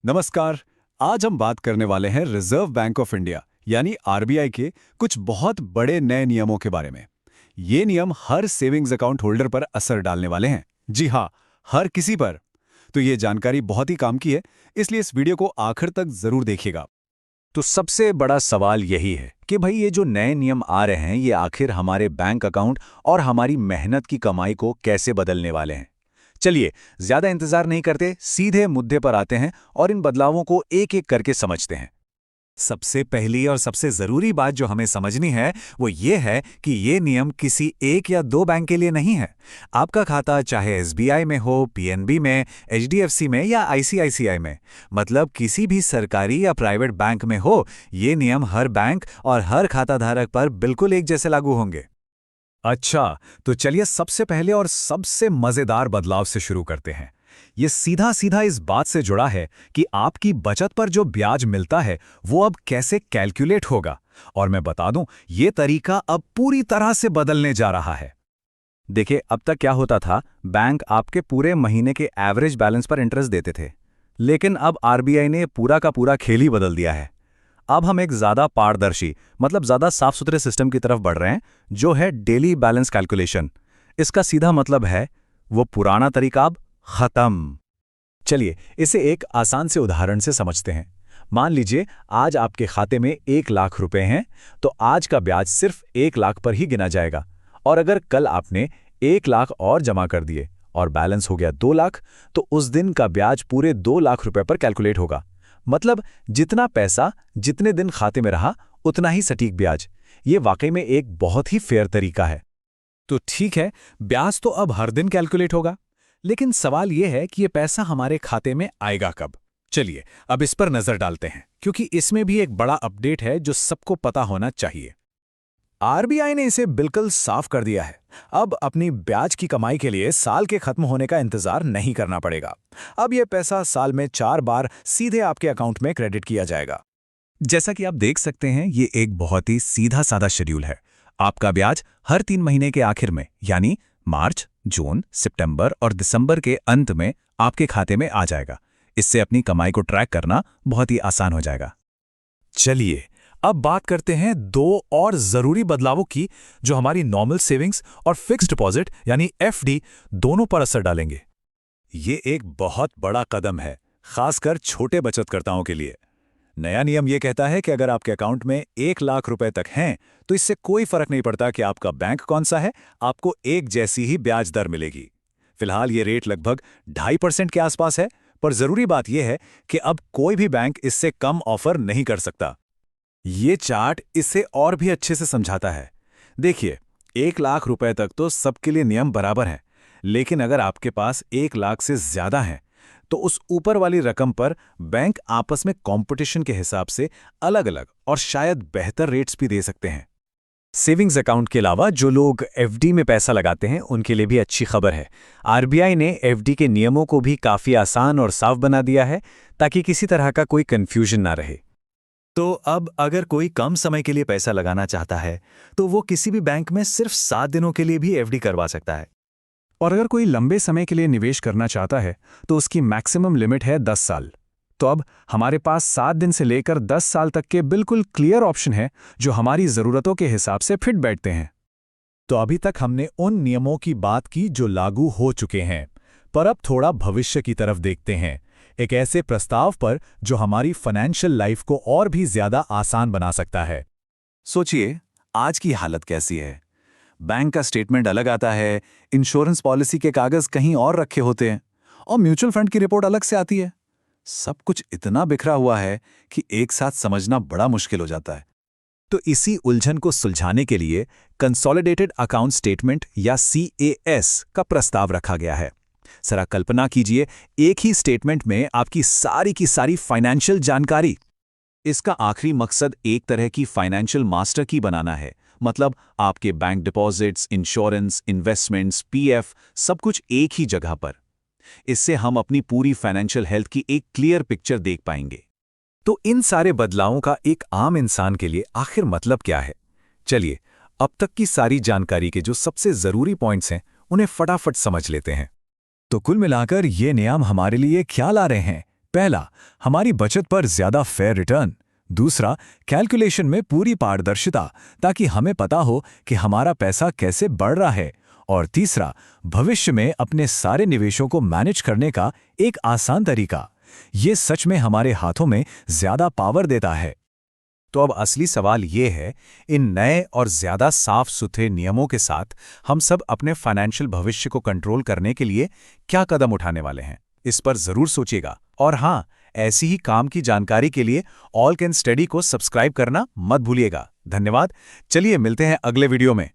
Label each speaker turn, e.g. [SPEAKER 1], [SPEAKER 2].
[SPEAKER 1] नमस्कार। आज हम बात करने वाले हैं रिजर्व बैंक ऑफ इंडिया यानी आरबीआई के कुछ बहुत बड़े नए नियमों के बारे में। ये नियम हर सेविंग्स अकाउंट होल्डर पर असर डालने वाले हैं। जी हाँ, हर किसी पर। तो ये जानकारी बहुत ही काम की है, इसलिए इस वीडियो को आखिर तक जरूर देखिएगा।
[SPEAKER 2] तो सबसे बड़ा सवाल यही है कि भाई ये जो नए नियम आ रहे हैं ये आखिर हमारे बैंक अकाउंट और हमारी मेहनत की कमाई को कैसे बदलने वाले हैं। चलिए ज्यादा इंतजार नहीं करते, सीधे मुद्दे पर आते हैं और इन बदलावों को एक एक करके समझते हैं। सबसे पहली और सबसे जरूरी बात जो हमें समझनी है वो ये है कि ये नियम किसी एक या दो बैंक के लिए नहीं है। आपका खाता चाहे एसबीआई में हो, पीएनबी में, एचडीएफसी में या आईसीआईसीआई में, मतलब किसी भी सरकारी या प्राइवेट बैंक में हो, ये नियम हर बैंक और हर खाताधारक पर बिल्कुल एक जैसे लागू होंगे।
[SPEAKER 1] अच्छा, तो चलिए सबसे पहले और सबसे मजेदार बदलाव से शुरू करते हैं। ये सीधा सीधा इस बात से जुड़ा है कि आपकी बचत पर जो ब्याज मिलता है वो अब कैसे कैलकुलेट होगा। और मैं बता दूं, ये तरीका अब पूरी तरह से बदलने जा रहा है।
[SPEAKER 2] देखिए, अब तक क्या होता था, बैंक आपके पूरे महीने के एवरेज बैलेंस पर इंटरेस्ट देते थे, लेकिन अब आरबीआई ने पूरा का पूरा खेल ही बदल दिया है। अब हम एक ज्यादा पारदर्शी, मतलब ज्यादा साफ सुथरे सिस्टम की तरफ बढ़ रहे हैं, जो है डेली बैलेंस कैलकुलेशन। इसका सीधा मतलब है वो पुराना तरीका अब खत्म। चलिए इसे एक आसान से उदाहरण से समझते हैं। मान लीजिए आज आपके खाते में 1 लाख रुपए हैं, तो आज का ब्याज सिर्फ 1 लाख पर ही गिना जाएगा। और अगर कल आपने 1 लाख और जमा कर दिए और बैलेंस हो गया 2 लाख, तो उस दिन का ब्याज पूरे 2 लाख रुपए पर कैलकुलेट होगा। मतलब जितना पैसा जितने दिन खाते में रहा उतना ही सटीक ब्याज। ये वाकई में एक बहुत ही फेयर तरीका है।
[SPEAKER 1] तो ठीक है, ब्याज तो अब हर दिन कैलकुलेट होगा, लेकिन सवाल यह है कि ये पैसा हमारे खाते में आएगा कब। चलिए अब इस पर नजर डालते हैं, क्योंकि इसमें भी एक बड़ा अपडेट है जो सबको पता होना चाहिए। आरबीआई ने इसे बिल्कुल साफ कर दिया है। अब अपनी ब्याज की कमाई के लिए साल के खत्म होने का इंतजार नहीं करना पड़ेगा। अब यह पैसा साल में 4 बार सीधे आपके अकाउंट में क्रेडिट किया जाएगा।
[SPEAKER 2] जैसा कि आप देख सकते हैं, ये एक बहुत ही सीधा साधा शेड्यूल है। आपका ब्याज हर 3 महीने के आखिर में, यानी मार्च, जून, सितंबर और दिसंबर के अंत में आपके खाते में आ जाएगा। इससे अपनी कमाई को ट्रैक करना बहुत ही आसान हो जाएगा।
[SPEAKER 1] चलिए अब बात करते हैं 2 और जरूरी बदलावों की, जो हमारी नॉर्मल सेविंग्स और फिक्स्ड डिपॉजिट यानी एफडी दोनों पर असर डालेंगे। ये एक बहुत बड़ा कदम है, खासकर छोटे बचतकर्ताओं के लिए। नया नियम ये कहता है कि अगर आपके अकाउंट में 1 लाख रुपए तक हैं, तो इससे कोई फर्क नहीं पड़ता कि आपका बैंक कौन सा है, आपको एक जैसी ही ब्याज दर मिलेगी। फिलहाल ये रेट लगभग 2.5% के आसपास है, पर जरूरी बात यह है कि अब कोई भी बैंक इससे कम ऑफर नहीं कर सकता। ये चार्ट इसे और भी अच्छे से समझाता है। देखिए, 1 लाख रुपए तक तो सबके लिए नियम बराबर है, लेकिन अगर आपके पास 1 लाख से ज्यादा है, तो उस ऊपर वाली रकम पर बैंक आपस में कंपटीशन के हिसाब से अलग-अलग और शायद बेहतर रेट्स भी दे सकते हैं।
[SPEAKER 2] सेविंग्स अकाउंट के अलावा जो लोग एफडी में पैसा लगाते हैं उनके लिए भी अच्छी खबर है। आरबीआई ने एफडी के नियमों को भी काफी आसान और साफ बना दिया है, ताकि किसी तरह का कोई कंफ्यूजन ना रहे।
[SPEAKER 1] तो अब अगर कोई कम समय के लिए पैसा लगाना चाहता है, तो वो किसी भी बैंक में सिर्फ 7 दिनों के लिए भी एफडी करवा सकता है। और अगर कोई लंबे समय के लिए निवेश करना चाहता है, तो उसकी मैक्सिमम लिमिट है 10 साल। तो अब हमारे पास 7 दिन से लेकर 10 साल तक के बिल्कुल क्लियर ऑप्शन है, जो हमारी ज़रूरतों के हिसाब से फिट बैठते हैं। तो अभी तक हमने उन नियमों की बात की जो लागू हो चुके हैं, पर अब थोड़ा भविष्य की तरफ देखते हैं, एक ऐसे प्रस्ताव पर जो हमारी फाइनेंशियल लाइफ को और भी ज्यादा आसान बना सकता है। सोचिए, आज की हालत कैसी है। बैंक का स्टेटमेंट अलग आता है, इंश्योरेंस पॉलिसी के कागज कहीं और रखे होते हैं, और म्यूचुअल फंड की रिपोर्ट अलग से आती है। सब कुछ इतना बिखरा हुआ है कि एक साथ समझना बड़ा मुश्किल हो जाता है। तो इसी उलझन को सुलझाने के लिए कंसोलिडेटेड अकाउंट स्टेटमेंट या CAS का प्रस्ताव रखा गया है। जरा कल्पना कीजिए, एक ही स्टेटमेंट में आपकी सारी की सारी फाइनेंशियल जानकारी। इसका आखिरी मकसद एक तरह की फाइनेंशियल मास्टर की बनाना है। मतलब आपके bank deposits, insurance, investments, PF, सब कुछ एक ही जगह पर। इससे हम अपनी पूरी फाइनेंशियल हेल्थ की एक क्लियर पिक्चर देख पाएंगे। तो इन सारे बदलावों का एक आम इंसान के लिए आखिर मतलब क्या है? चलिए अब तक की सारी जानकारी के जो सबसे जरूरी पॉइंट्स हैं उन्हें फटाफट समझ लेते हैं। तो कुल मिलाकर ये नियम हमारे लिए क्या ला रहे हैं? पहला, हमारी बचत पर ज्यादा फेयर रिटर्न। दूसरा, कैलकुलेशन में पूरी पारदर्शिता, ताकि हमें पता हो कि हमारा पैसा कैसे बढ़ रहा है। और तीसरा, भविष्य में अपने सारे निवेशों को मैनेज करने का एक आसान तरीका। ये सच में हमारे हाथों में ज्यादा पावर देता है।
[SPEAKER 2] तो अब असली सवाल ये है, इन नए और ज्यादा साफ सुथरे नियमों के साथ हम सब अपने फाइनेंशियल भविष्य को कंट्रोल करने के लिए क्या कदम उठाने वाले हैं? इस पर जरूर सोचिएगा। और हाँ, ऐसी ही काम की जानकारी के लिए ऑल कैन स्टडी को सब्सक्राइब करना मत भूलिएगा। धन्यवाद। चलिए मिलते हैं अगले वीडियो में।